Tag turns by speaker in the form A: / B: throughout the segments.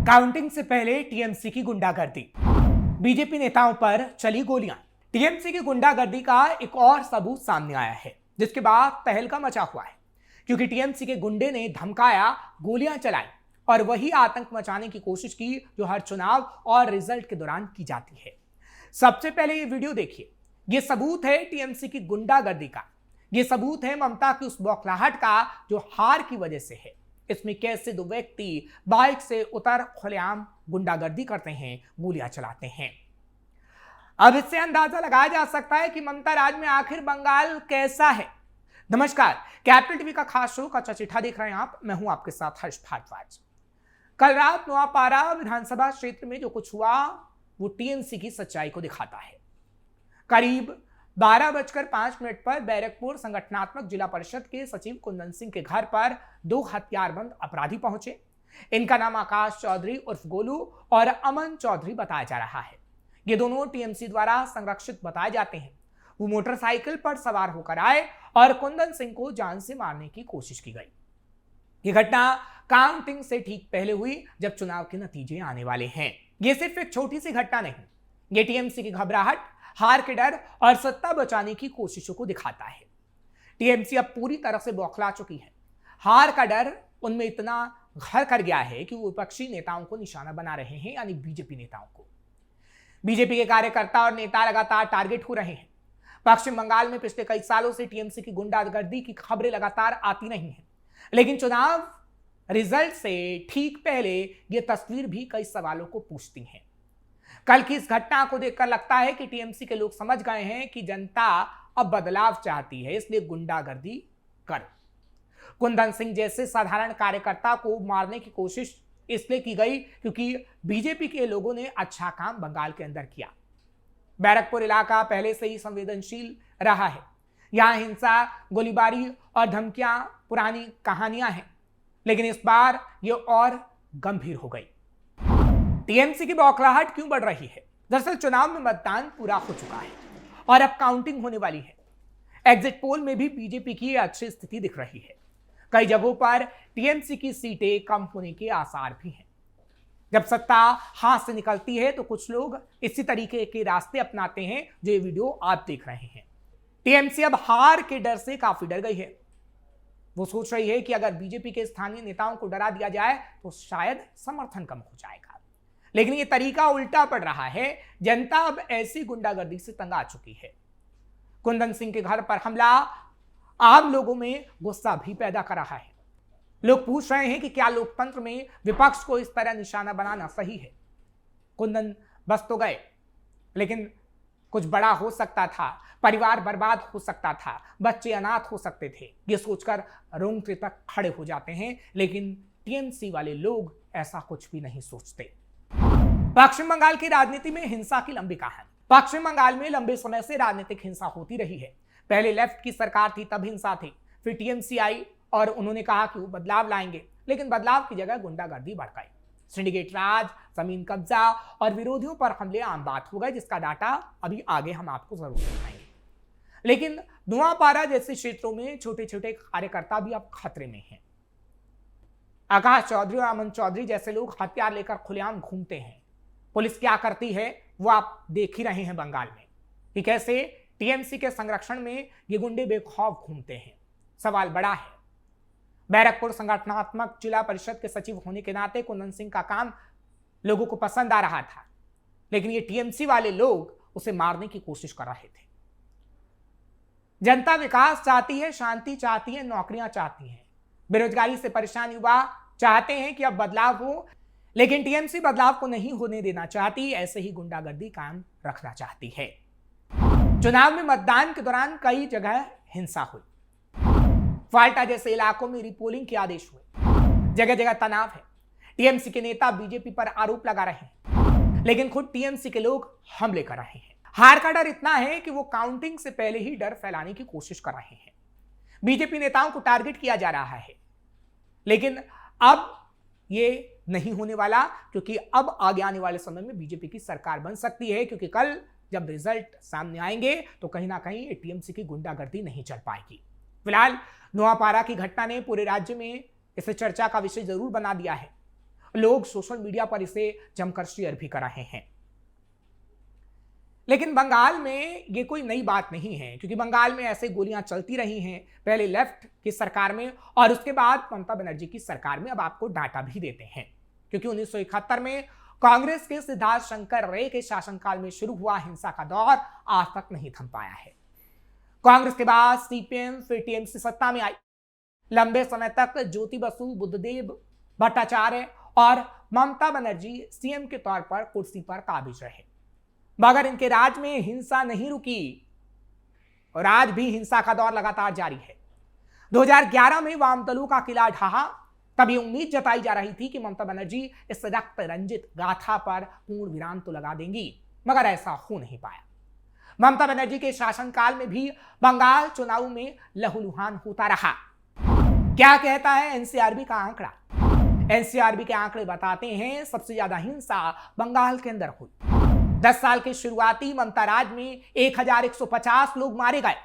A: Counting से पहले TMC की गुंडागर्दी, बीजेपी नेताओं पर चली गोलियां। टीएमसी की गुंडागर्दी का एक और सबूत सामने आया है, जिसके बाद तहलका मचा हुआ है, क्योंकि टीएमसी के गुंडे ने धमकाया, गोलियां चलाई और वही आतंक मचाने की कोशिश की जो हर चुनाव और रिजल्ट के दौरान की जाती है। सबसे पहले ये वीडियो देखिए। ये सबूत है टीएमसी की गुंडागर्दी का। ये सबूत है ममता की उस बौखलाहट का जो हार की वजह से है। इसमें कैसे दो व्यक्ति बाइक से उतर खुलेआम गुंडागर्दी करते हैं, गोलियां चलाते हैं। अब इससे अंदाजा लगाया जा सकता है कि ममता राज में आखिर बंगाल कैसा है। नमस्कार, कैपिटल टीवी का खास शो कच्चा चिट्ठा देख रहे हैं आप। मैं हूं आपके साथ हर्ष भारद्वाज। कल रात नोआपाड़ा विधानसभा क्षेत्र में जो कुछ हुआ वो टीएमसी की सच्चाई को दिखाता है। करीब 12:05 पर बैरकपुर संगठनात्मक जिला परिषद के सचिव कुंदन सिंह के घर पर दो हथियारबंद अपराधी पहुंचे। इनका नाम आकाश चौधरी उर्फ गोलू और अमन चौधरी बताया जा रहा है। ये दोनों टीएमसी द्वारा संरक्षित बताए जाते हैं। वो मोटरसाइकिल पर सवार होकर आए और कुंदन सिंह को जान से मारने की कोशिश की गई। ये घटना काउंटिंग से ठीक पहले हुई, जब चुनाव के नतीजे आने वाले हैं। ये सिर्फ एक छोटी सी घटना नहीं, ये टीएमसी की घबराहट, हार के डर और सत्ता बचाने की कोशिशों को दिखाता है। टीएमसी अब पूरी तरह से बौखला चुकी है। हार का डर उनमें इतना घर कर गया है कि वो विपक्षी नेताओं को निशाना बना रहे हैं, यानी बीजेपी नेताओं को। बीजेपी के कार्यकर्ता और नेता लगातार टारगेट हो रहे हैं। पश्चिम बंगाल में पिछले कई सालों से टीएमसी की गुंडागर्दी की खबरें लगातार आती रही हैं, लेकिन चुनाव रिजल्ट से ठीक पहले यह तस्वीर भी कई सवालों को पूछती है। कल की इस घटना को देखकर लगता है कि टीएमसी के लोग समझ गए हैं कि जनता अब बदलाव चाहती है, इसलिए गुंडागर्दी कर। कुंदन सिंह जैसे साधारण कार्यकर्ता को मारने की कोशिश इसलिए की गई क्योंकि बीजेपी के लोगों ने अच्छा काम बंगाल के अंदर किया। बैरकपुर इलाका पहले से ही संवेदनशील रहा है। यहां हिंसा, गोलीबारी और धमकियां पुरानी कहानियां हैं, लेकिन इस बार यह और गंभीर हो गई। टीएमसी की बौखलाहट क्यों बढ़ रही है? दरअसल चुनाव में मतदान पूरा हो चुका है और अब काउंटिंग होने वाली है। एग्जिट पोल में भी बीजेपी की अच्छी स्थिति दिख रही है। कई जगहों पर टीएमसी की सीटें कम होने के आसार भी हैं। जब सत्ता हाथ से निकलती है तो कुछ लोग इसी तरीके के रास्ते अपनाते हैं, जो ये वीडियो आप देख रहे हैं। टीएमसी अब हार के डर से काफी डर गई है। वो सोच रही है कि अगर बीजेपी के स्थानीय नेताओं को डरा दिया जाए तो शायद समर्थन कम हो जाएगा, लेकिन ये तरीका उल्टा पड़ रहा है। जनता अब ऐसी गुंडागर्दी से तंग आ चुकी है। कुंदन सिंह के घर पर हमला आम लोगों में गुस्सा भी पैदा कर रहा है। लोग पूछ रहे हैं कि क्या लोकतंत्र में विपक्ष को इस तरह निशाना बनाना सही है? कुंदन बस तो गए, लेकिन कुछ बड़ा हो सकता था, परिवार बर्बाद हो सकता था, बच्चे अनाथ हो सकते थे। ये सोचकर रोंगटे तक खड़े हो जाते हैं, लेकिन टीएमसी वाले लोग ऐसा कुछ भी नहीं सोचते। पश्चिम बंगाल की राजनीति में हिंसा की लंबी कहानी। पश्चिम बंगाल में लंबे समय से राजनीतिक हिंसा होती रही है। पहले लेफ्ट की सरकार थी, तब हिंसा थी। फिर टीएमसी आई और उन्होंने कहा कि वो बदलाव लाएंगे, लेकिन बदलाव की जगह गुंडागर्दी बढ़ गई। सिंडिकेट राज, जमीन कब्जा और विरोधियों पर हमले आम बात हो गए, जिसका डाटा अभी आगे हम आपको जरूर दिखाएंगे। लेकिन नोआपाड़ा जैसे क्षेत्रों में छोटे छोटे कार्यकर्ता भी अब खतरे में हैं। आकाश चौधरी और अमन चौधरी जैसे लोग हथियार लेकर खुलेआम घूमते हैं। पुलिस क्या करती है वो आप देख ही रहे हैं बंगाल में, कि कैसे टीएमसी के संरक्षण में ये गुंडे बेखौफ घूमते हैं। सवाल बड़ा है। बैरकपुर संगठनात्मक जिला परिषद के सचिव होने के नाते कुंदन सिंह का काम लोगों को पसंद आ रहा था, लेकिन ये टीएमसी वाले लोग उसे मारने की कोशिश कर रहे थे। जनता विकास चाहती है, शांति चाहती है, नौकरियां चाहती है। बेरोजगारी से परेशान युवा चाहते हैं कि अब बदलाव हो, लेकिन टीएमसी बदलाव को नहीं होने देना चाहती। ऐसे ही गुंडागर्दी कायम रखना चाहती है। चुनाव में मतदान के दौरान कई जगह हिंसा हुई। फाल्टा जैसे इलाकों में रिपोलिंग के आदेश हुए। जगह जगह तनाव है। टीएमसी के नेता बीजेपी पर आरोप लगा रहे हैं, लेकिन खुद टीएमसी के लोग हमले कर रहे हैं। हार का डर इतना है कि वो काउंटिंग से पहले ही डर फैलाने की कोशिश कर रहे हैं। बीजेपी नेताओं को टारगेट किया जा रहा है, लेकिन अब ये नहीं होने वाला, क्योंकि अब आगे आने वाले समय में बीजेपी की सरकार बन सकती है। क्योंकि कल जब रिजल्ट सामने आएंगे तो कहीं ना कहीं टीएमसी की गुंडागर्दी नहीं चल पाएगी। फिलहाल नोआपाड़ा की घटना ने पूरे राज्य में इसे चर्चा का विषय जरूर बना दिया है। लोग सोशल मीडिया पर इसे जमकर शेयर भी कर रहे हैं। लेकिन बंगाल में ये कोई नई बात नहीं है, क्योंकि बंगाल में ऐसे गोलियां चलती रही हैं, पहले लेफ्ट की सरकार में और उसके बाद ममता बनर्जी की सरकार में। अब आपको डाटा भी देते हैं, क्योंकि 1971 में कांग्रेस के सिद्धार्थ शंकर रे के शासनकाल में शुरू हुआ हिंसा का दौर आज तक नहीं थम पाया है। कांग्रेस के बाद सीपीएम फिर टीएमसी सत्ता में आई। लंबे समय तक ज्योति बसु, बुद्धदेव भट्टाचार्य और ममता बनर्जी सीएम के तौर पर कुर्सी पर काबिज रहे, मगर इनके राज में हिंसा नहीं रुकी और आज भी हिंसा का दौर लगातार जारी है। 2011 में वाम दलों का किला ढहा, तभी उम्मीद जताई जा रही थी कि ममता बनर्जी इस रक्त रंजित गाथा पर पूर्ण विराम तो लगा देंगी, मगर ऐसा हो नहीं पाया। ममता बनर्जी के शासनकाल में भी बंगाल चुनाव में लहूलुहान होता रहा। क्या कहता है एनसीआरबी का आंकड़ा? एनसीआरबी के आंकड़े बताते हैं सबसे ज्यादा हिंसा बंगाल के अंदर हुई। 10 साल के शुरुआती ममता राज में 1150 लोग मारे गए,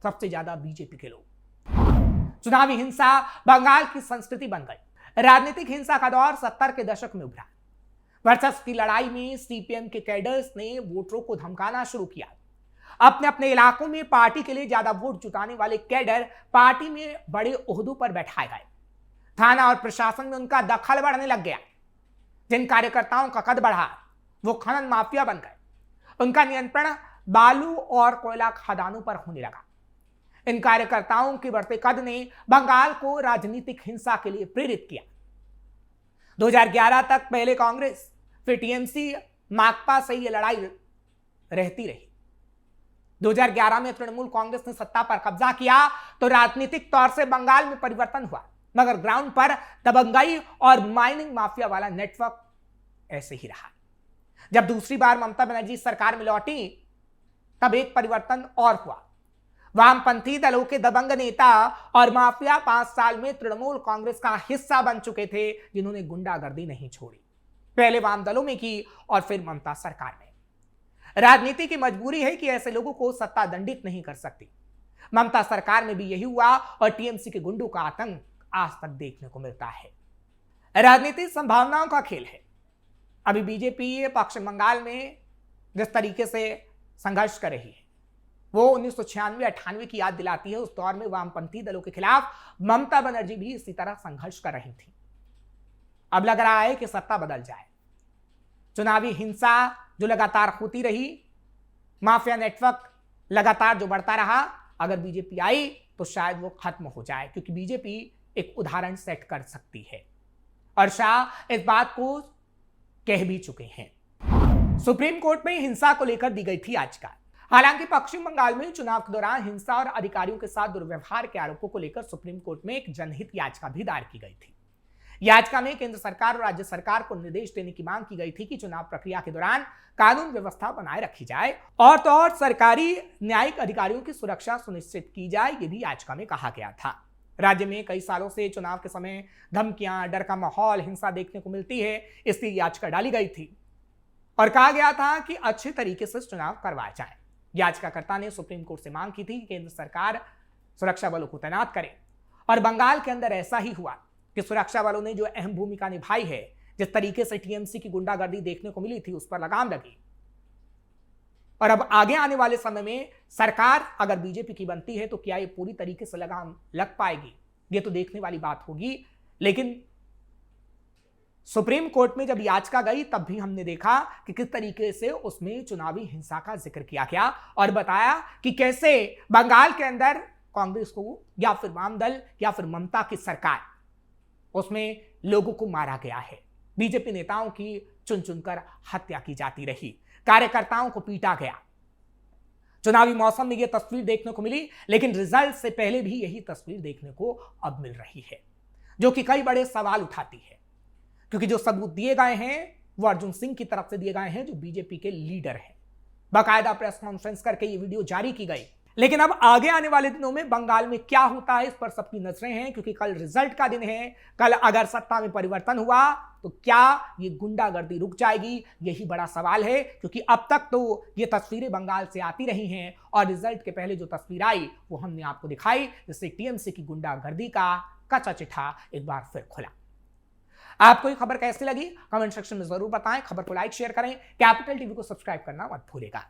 A: सबसे ज्यादा बीजेपी के लोग। चुनावी हिंसा बंगाल की संस्कृति बन गई। राजनीतिक हिंसा का दौर 70 के दशक में उभरा। वर्चस्व की लड़ाई में सीपीएम के कैडर्स ने वोटरों को धमकाना शुरू किया। अपने अपने इलाकों में पार्टी के लिए ज्यादा वोट जुटाने वाले कैडर पार्टी में बड़े ओहदों पर बैठाए गए। थाना और प्रशासन में उनका दखल बढ़ने लग गया। जिन कार्यकर्ताओं का कद बढ़ा वो खनन माफिया बन गए। उनका नियंत्रण बालू और कोयला खदानों पर होने लगा। इन कार्यकर्ताओं के बढ़ते कद ने बंगाल को राजनीतिक हिंसा के लिए प्रेरित किया। 2011 तक पहले कांग्रेस फिर टीएमसी माकपा से ये लड़ाई रहती रही। 2011 में तृणमूल कांग्रेस ने सत्ता पर कब्जा किया तो राजनीतिक तौर से बंगाल में परिवर्तन हुआ, मगर ग्राउंड पर दबंगई और माइनिंग माफिया वाला नेटवर्क ऐसे ही रहा। जब दूसरी बार ममता बनर्जी सरकार में लौटी तब एक परिवर्तन और हुआ। वामपंथी दलों के दबंग नेता और माफिया 5 साल में तृणमूल कांग्रेस का हिस्सा बन चुके थे, जिन्होंने गुंडागर्दी नहीं छोड़ी। पहले वाम दलों में की और फिर ममता सरकार में। राजनीति की मजबूरी है कि ऐसे लोगों को सत्ता दंडित नहीं कर सकती। ममता सरकार में भी यही हुआ और टीएमसी के गुंडों का आतंक आज तक देखने को मिलता है। राजनीति संभावनाओं का खेल है। अभी बीजेपी पश्चिम बंगाल में जिस तरीके से संघर्ष कर रही है वो 1996-98 की याद दिलाती है। उस दौर में वामपंथी दलों के खिलाफ ममता बनर्जी भी इसी तरह संघर्ष कर रही थी। अब लग रहा है कि सत्ता बदल जाए। चुनावी हिंसा जो लगातार होती रही, माफिया नेटवर्क लगातार जो बढ़ता रहा, अगर बीजेपी आई तो शायद वो खत्म हो जाए, क्योंकि बीजेपी एक उदाहरण सेट कर सकती है और शाह इस बात को कह भी चुके हैं। सुप्रीम कोर्ट में हिंसा को लेकर दी गई थी याचिका। हालांकि पश्चिम बंगाल में चुनाव के दौरान हिंसा और अधिकारियों के साथ दुर्व्यवहार के आरोपों को लेकर सुप्रीम कोर्ट में एक जनहित याचिका भी दायर की गई थी। याचिका में केंद्र सरकार और राज्य सरकार को निर्देश देने की मांग की गई थी कि चुनाव प्रक्रिया के दौरान कानून व्यवस्था बनाए रखी जाए और तो और सरकारी न्यायिक अधिकारियों की सुरक्षा सुनिश्चित की जाए, ये भी याचिका में कहा गया था। राज्य में कई सालों से चुनाव के समय धमकियां, डर का माहौल, हिंसा देखने को मिलती है, इसलिए याचिका डाली गई थी और कहा गया था कि अच्छे तरीके से चुनाव करवाया जाए। याचिकाकर्ता ने सुप्रीम कोर्ट से मांग की थी कि केंद्र सरकार सुरक्षा बलों को तैनात करे और बंगाल के अंदर ऐसा ही हुआ कि सुरक्षा बलों ने जो अहम भूमिका निभाई है, जिस तरीके से टीएमसी की गुंडागर्दी देखने को मिली थी, उस पर लगाम लगी। और अब आगे आने वाले समय में सरकार अगर बीजेपी की बनती है तो क्या ये पूरी तरीके से लगाम लग पाएगी, ये तो देखने वाली बात होगी। लेकिन सुप्रीम कोर्ट में जब याचिका गई तब भी हमने देखा कि किस तरीके से उसमें चुनावी हिंसा का जिक्र किया गया और बताया कि कैसे बंगाल के अंदर कांग्रेस को या फिर वाम दल या फिर ममता की सरकार, उसमें लोगों को मारा गया है। बीजेपी नेताओं की चुन चुनकर हत्या की जाती रही, कार्यकर्ताओं को पीटा गया। चुनावी मौसम में यह तस्वीर देखने को मिली, लेकिन रिजल्ट से पहले भी यही तस्वीर देखने को अब मिल रही है, जो कि कई बड़े सवाल उठाती है। क्योंकि जो सबूत दिए गए हैं वो अर्जुन सिंह की तरफ से दिए गए हैं, जो बीजेपी के लीडर हैं। बाकायदा प्रेस कॉन्फ्रेंस करके ये वीडियो जारी की गई। लेकिन अब आगे आने वाले दिनों में बंगाल में क्या होता है, इस पर सबकी नजरें हैं, क्योंकि कल रिजल्ट का दिन है। कल अगर सत्ता में परिवर्तन हुआ तो क्या ये गुंडागर्दी रुक जाएगी, यही बड़ा सवाल है। क्योंकि अब तक तो ये तस्वीरें बंगाल से आती रही हैं और रिजल्ट के पहले जो तस्वीर आई वो हमने आपको दिखाई, जिससे टीएमसी की गुंडागर्दी का कच्चा चिट्ठा एक बार फिर खुला। आपको ये खबर कैसी लगी कमेंट सेक्शन में जरूर बताएं। खबर को लाइक शेयर करें, कैपिटल टीवी को सब्सक्राइब करना मत भूलिएगा।